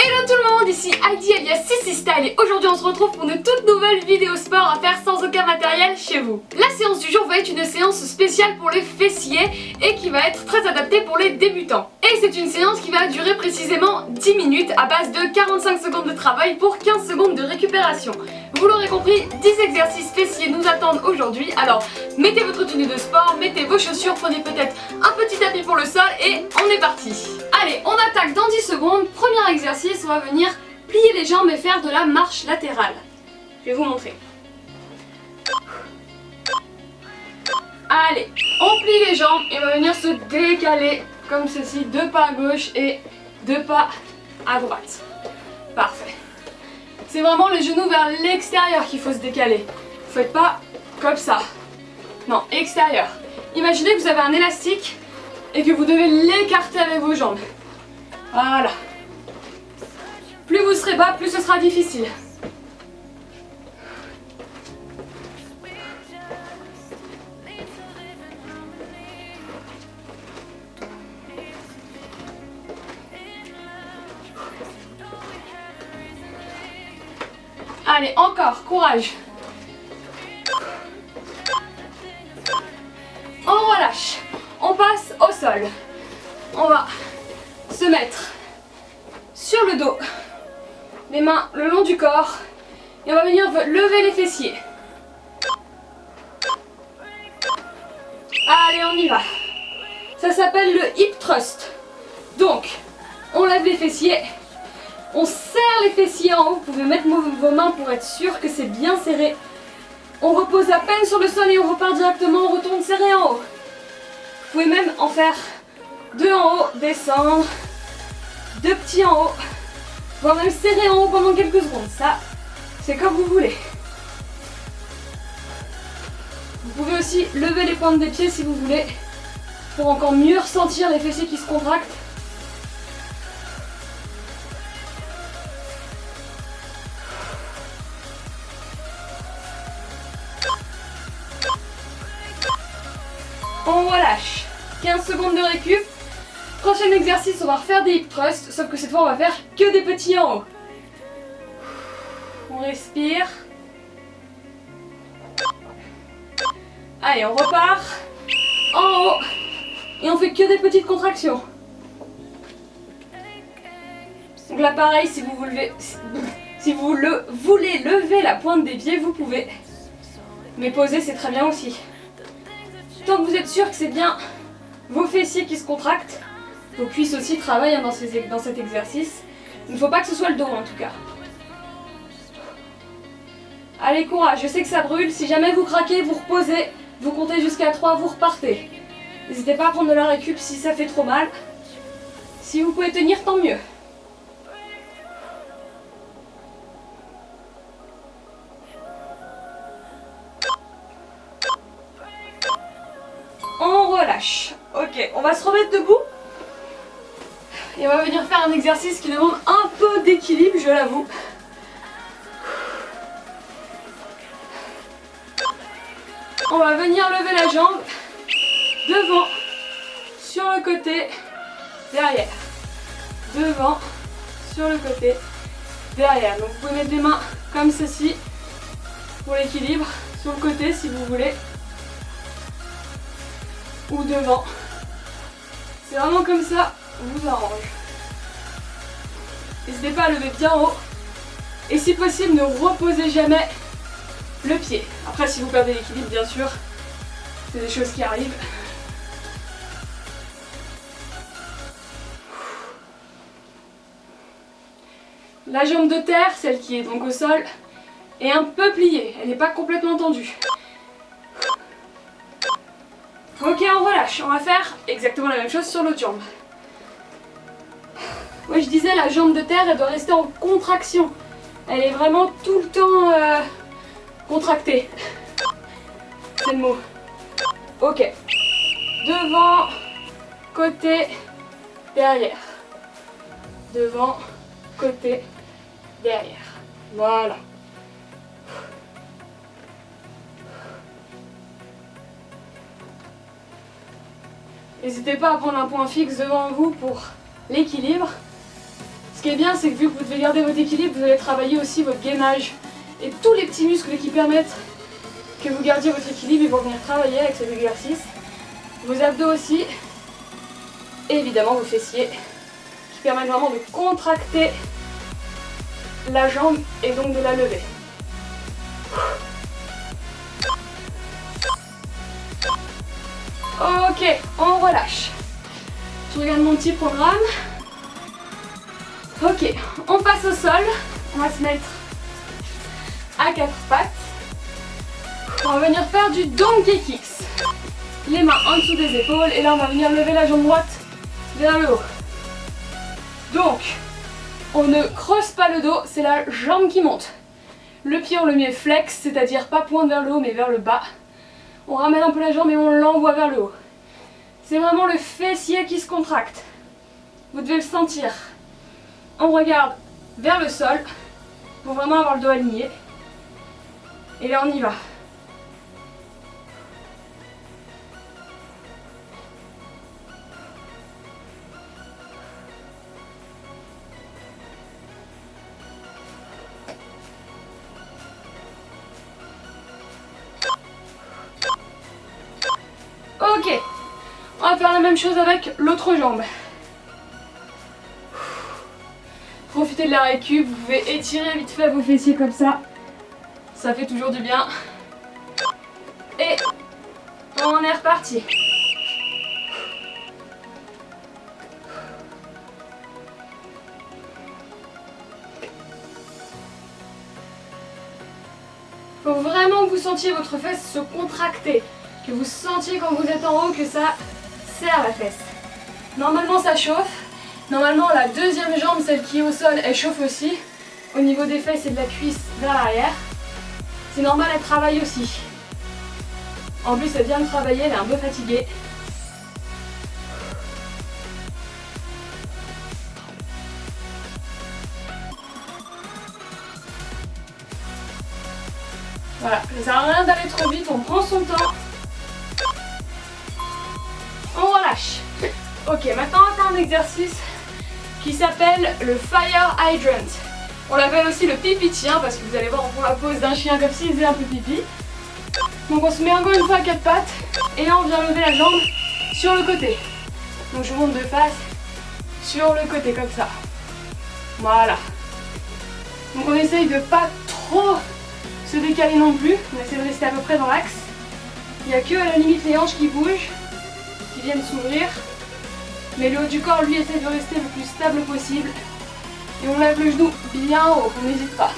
Hello tout le monde, ici Heidi alias Sissi Style et aujourd'hui on se retrouve pour une toute nouvelle vidéo sport à faire sans aucun matériel chez vous. La séance du jour va être une séance spéciale pour les fessiers et qui va être très adaptée pour les débutants. Et c'est une séance qui va durer précisément 10 minutes à base de 45 secondes de travail pour 15 secondes de récupération. Vous l'aurez compris, 10 exercices fessiers nous attendent aujourd'hui, alors mettez votre tenue de sport, mettez vos chaussures, prenez peut-être un petit tapis pour le sol et on est parti. Allez, on attaque dans 10 secondes. Premier exercice, on va venir plier les jambes et faire de la marche latérale. Je vais vous montrer. Allez, on plie les jambes et on va venir se décaler comme ceci, 2 pas à gauche et 2 pas à droite. Parfait. C'est vraiment les genoux vers l'extérieur qu'il faut se décaler. Vous faites pas comme ça. Non, extérieur. Imaginez que vous avez un élastique et que vous devez l'écarter avec vos jambes. Voilà. Plus vous serez bas, plus ce sera difficile. Allez, encore, courage. On relâche. On passe au sol. On va se mettre sur le dos, les mains le long du corps et on va venir lever les fessiers. Allez, on y va. Ça s'appelle le hip thrust. Donc, on lève les fessiers. On serre les fessiers en haut, vous pouvez mettre vos mains pour être sûr que c'est bien serré. On repose à peine sur le sol et on repart directement, on retourne serré en haut. Vous pouvez même en faire 2 en haut, descendre, 2 petits en haut, voire même serrer en haut pendant quelques secondes. Ça, c'est comme vous voulez. Vous pouvez aussi lever les pointes des pieds si vous voulez, pour encore mieux ressentir les fessiers qui se contractent. On relâche. 15 secondes de récup. Prochain exercice, on va refaire des hip thrusts, sauf que cette fois on va faire que des petits en haut. On respire. Allez, on repart. En haut. Et on fait que des petites contractions. Donc là pareil, si vous voulez lever la pointe des pieds, vous pouvez. Mais poser, c'est très bien aussi. Tant que vous êtes sûr que c'est bien vos fessiers qui se contractent, vos cuisses aussi travaillent dans cet exercice. Il ne faut pas que ce soit le dos en tout cas. Allez, courage, je sais que ça brûle. Si jamais vous craquez, vous reposez, vous comptez jusqu'à 3, vous repartez. N'hésitez pas à prendre de la récup si ça fait trop mal. Si vous pouvez tenir, tant mieux. On relâche. Ok, on va se remettre debout. Et on va venir faire un exercice qui demande un peu d'équilibre, je l'avoue. On va venir lever la jambe. Devant, sur le côté, derrière. Devant, sur le côté, derrière. Donc vous pouvez mettre des mains comme ceci pour l'équilibre. Sur le côté si vous voulez. Ou devant. C'est vraiment comme ça, vous arrange. N'hésitez pas à lever bien haut. Et si possible, ne reposez jamais le pied. Après, si vous perdez l'équilibre, bien sûr, c'est des choses qui arrivent. La jambe de terre, celle qui est donc au sol, est un peu pliée. Elle n'est pas complètement tendue. Ok, on relâche. On va faire exactement la même chose sur l'autre jambe. Ouais, je disais, la jambe de terre, elle doit rester en contraction. Elle est vraiment tout le temps contractée. C'est le mot. Ok. Devant, côté, derrière. Devant, côté, derrière. Voilà. N'hésitez pas à prendre un point fixe devant vous pour l'équilibre. Ce qui est bien, c'est que vu que vous devez garder votre équilibre, vous allez travailler aussi votre gainage. Et tous les petits muscles qui permettent que vous gardiez votre équilibre, ils vont venir travailler avec cet exercice. Vos abdos aussi. Et évidemment vos fessiers, qui permettent vraiment de contracter la jambe et donc de la lever. Ok, on relâche. Je regarde mon petit programme. Ok, on passe au sol. On va se mettre à quatre pattes. On va venir faire du donkey kicks. Les mains en dessous des épaules et là on va venir lever la jambe droite vers le haut. Donc, on ne creuse pas le dos, c'est la jambe qui monte. Le pied on le met flex, c'est-à-dire pas pointe vers le haut mais vers le bas. On ramène un peu la jambe et on l'envoie vers le haut. C'est vraiment le fessier qui se contracte. Vous devez le sentir. On regarde vers le sol pour vraiment avoir le dos aligné. Et là on y va. Ok, on va faire la même chose avec l'autre jambe. Profitez de la récup, vous pouvez étirer vite fait vos fessiers comme ça. Ça fait toujours du bien. Et on est reparti. Il faut vraiment que vous sentiez votre fesse se contracter. Que vous sentiez quand vous êtes en haut que ça serre la fesse. Normalement ça chauffe. Normalement la deuxième jambe, celle qui est au sol, elle chauffe aussi. Au niveau des fesses et de la cuisse vers l'arrière. C'est normal, elle travaille aussi. En plus elle vient de travailler, elle est un peu fatiguée. Voilà, ça sert à rien d'aller trop vite, on prend son temps. On relâche. Ok, maintenant on va faire un exercice qui s'appelle le Fire Hydrant. On l'appelle aussi le pipi de chien parce que vous allez voir, on prend la pose d'un chien comme s'il faisait un peu pipi. Donc on se met encore une fois à quatre pattes et là on vient lever la jambe sur le côté. Donc je monte de face sur le côté comme ça. Voilà. Donc on essaye de pas trop se décaler non plus. On essaie de rester à peu près dans l'axe. Il n'y a que à la limite les hanches qui bougent, qui viennent s'ouvrir. Mais le haut du corps, lui, essaie de rester le plus stable possible. Et on lève le genou bien haut, on n'hésite pas.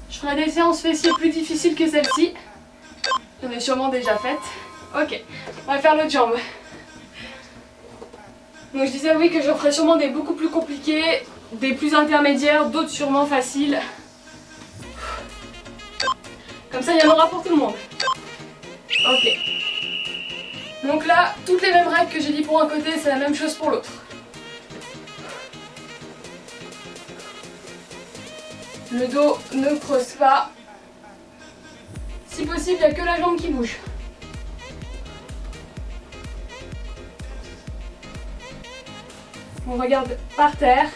Je ferai des séances fessiers plus difficiles que celle-ci. J'en ai sûrement déjà faites. Ok, on va faire l'autre jambe. Donc je disais oui que j'en ferai sûrement des beaucoup plus compliqués, des plus intermédiaires, d'autres sûrement faciles. Comme ça il y en aura pour tout le monde. Ok. Donc là, toutes les mêmes règles que j'ai dit pour un côté, c'est la même chose pour l'autre. Le dos ne creuse pas. Si possible, il n'y a que la jambe qui bouge. On regarde par terre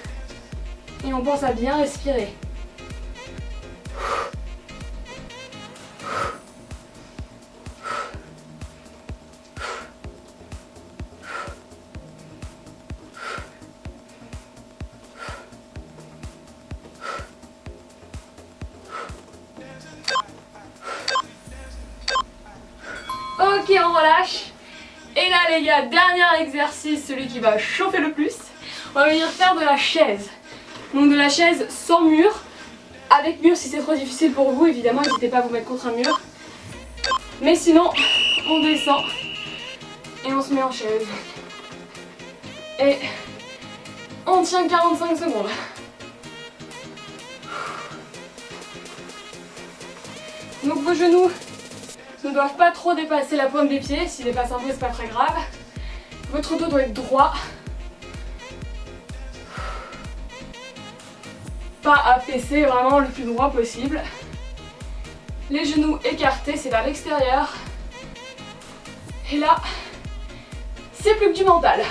et on pense à bien respirer. Ok, on relâche. Et là les gars, dernier exercice, celui qui va chauffer le plus. On va venir faire de la chaise. Donc de la chaise sans mur. Avec mur si c'est trop difficile pour vous, évidemment, n'hésitez pas à vous mettre contre un mur. Mais sinon, on descend et on se met en chaise. Et on tient 45 secondes. Donc vos genoux ne doivent pas trop dépasser la pointe des pieds. S'ils dépassent un peu, c'est pas très grave. Votre dos doit être droit. pas affaissé, vraiment le plus droit possible. Les genoux écartés, c'est vers l'extérieur. Et là, c'est plus que du mental.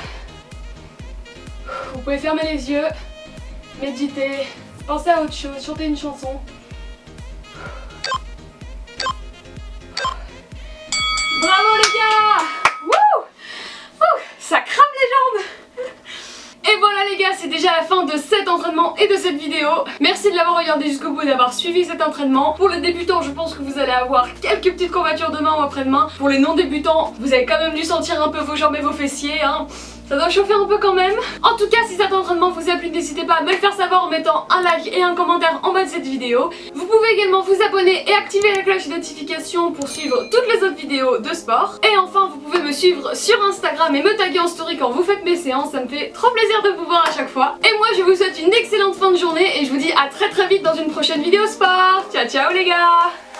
Vous pouvez fermer les yeux, méditer, penser à autre chose, chanter une chanson. Bravo les gars! Wouh! Ça crame les jambes! Et voilà les gars, c'est déjà la fin de cet entraînement et de cette vidéo. Merci de l'avoir regardé jusqu'au bout et d'avoir suivi cet entraînement. Pour les débutants, je pense que vous allez avoir quelques petites courbatures demain ou après-demain. Pour les non-débutants, vous avez quand même dû sentir un peu vos jambes et vos fessiers, hein. Ça doit chauffer un peu quand même. En tout cas, si cet entraînement vous a plu, n'hésitez pas à me le faire savoir en mettant un like et un commentaire en bas de cette vidéo. Vous pouvez également vous abonner et activer la cloche de notification pour suivre toutes les autres vidéos de sport. Et enfin, vous pouvez me suivre sur Instagram et me taguer en story quand vous faites mes séances, ça me fait trop plaisir de vous voir à chaque fois. Et moi, je vous souhaite une excellente fin de journée et je vous dis à très vite dans une prochaine vidéo sport. Ciao ciao les gars!